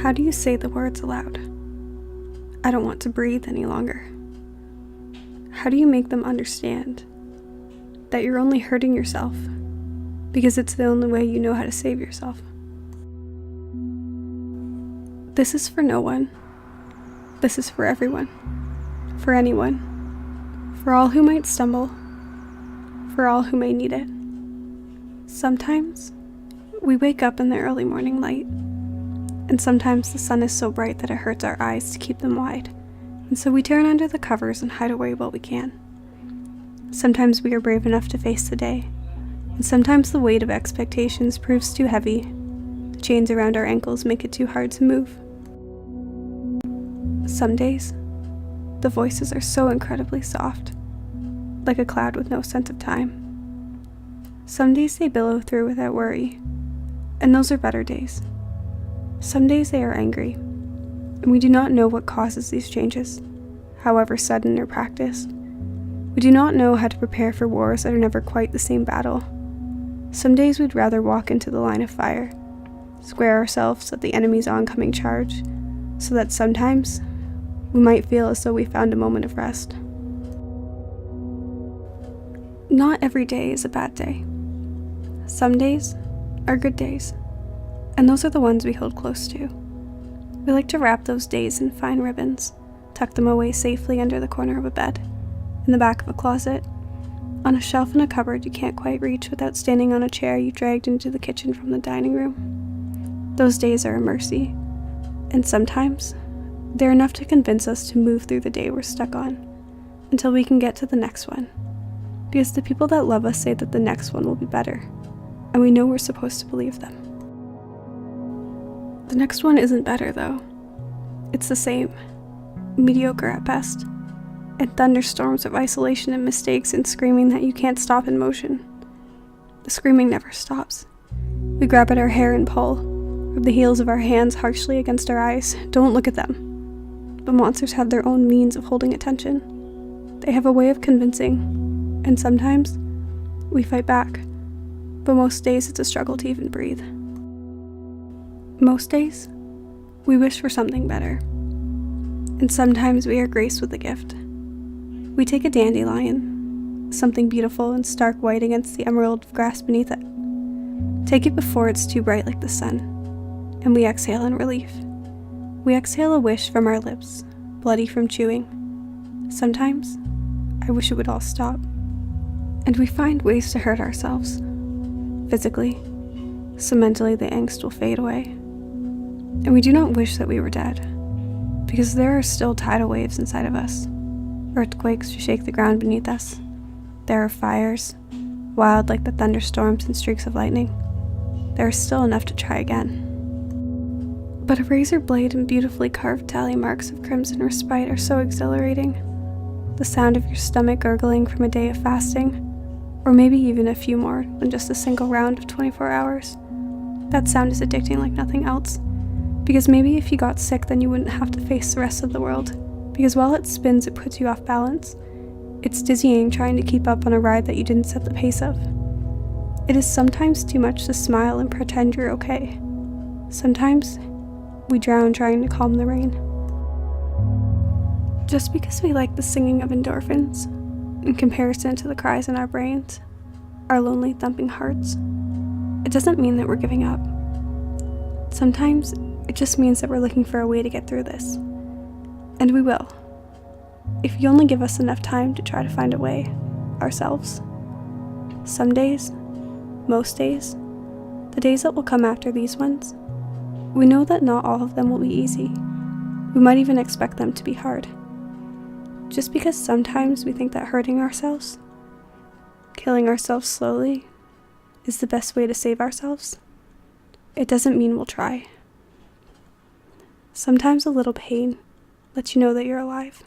How do you say the words aloud? I don't want to breathe any longer. How do you make them understand that you're only hurting yourself because it's the only way you know how to save yourself? This is for no one. This is for everyone. For anyone. For all who might stumble. For all who may need it. Sometimes we wake up in the early morning light, and sometimes the sun is so bright that it hurts our eyes to keep them wide, and so we turn under the covers and hide away what we can. Sometimes we are brave enough to face the day, and sometimes the weight of expectations proves too heavy. The chains around our ankles make it too hard to move. Some days, the voices are so incredibly soft, like a cloud with no sense of time. Some days they billow through without worry, and those are better days. Some days they are angry, and we do not know what causes these changes, however sudden or practiced. We do not know how to prepare for wars that are never quite the same battle. Some days we'd rather walk into the line of fire, square ourselves at the enemy's oncoming charge, so that sometimes we might feel as though we found a moment of rest. Not every day is a bad day. Some days are good days, and those are the ones we hold close to. We like to wrap those days in fine ribbons, tuck them away safely under the corner of a bed, in the back of a closet, on a shelf in a cupboard you can't quite reach without standing on a chair you dragged into the kitchen from the dining room. Those days are a mercy, and sometimes they're enough to convince us to move through the day we're stuck on, until we can get to the next one, because the people that love us say that the next one will be better, and we know we're supposed to believe them. The next one isn't better, though. It's the same, mediocre at best, and thunderstorms of isolation and mistakes and screaming that you can't stop in motion. The screaming never stops. We grab at our hair and pull, rub the heels of our hands harshly against our eyes. Don't look at them. But monsters have their own means of holding attention. They have a way of convincing, and sometimes we fight back. But most days it's a struggle to even breathe. Most days, we wish for something better. And sometimes we are graced with a gift. We take a dandelion, something beautiful and stark white against the emerald of grass beneath it. Take it before it's too bright like the sun, and we exhale in relief. We exhale a wish from our lips, bloody from chewing. Sometimes, I wish it would all stop. And we find ways to hurt ourselves. Physically, so mentally the angst will fade away. And we do not wish that we were dead, because there are still tidal waves inside of us, earthquakes to shake the ground beneath us. There are fires, wild like the thunderstorms and streaks of lightning. There is still enough to try again. But a razor blade and beautifully carved tally marks of crimson respite are so exhilarating. The sound of your stomach gurgling from a day of fasting, or maybe even a few more than just a single round of 24 hours. That sound is addicting like nothing else, because maybe if you got sick then you wouldn't have to face the rest of the world, because while it spins it puts you off balance. It's dizzying trying to keep up on a ride that you didn't set the pace of. It is sometimes too much to smile and pretend you're okay. Sometimes we drown trying to calm the rain. Just because we like the singing of endorphins, in comparison to the cries in our brains, our lonely thumping hearts, it doesn't mean that we're giving up. Sometimes it just means that we're looking for a way to get through this. And we will, if you only give us enough time to try to find a way, ourselves. Some days, most days, the days that will come after these ones, we know that not all of them will be easy. We might even expect them to be hard. Just because sometimes we think that hurting ourselves, killing ourselves slowly, is the best way to save ourselves, it doesn't mean we'll try. Sometimes a little pain lets you know that you're alive.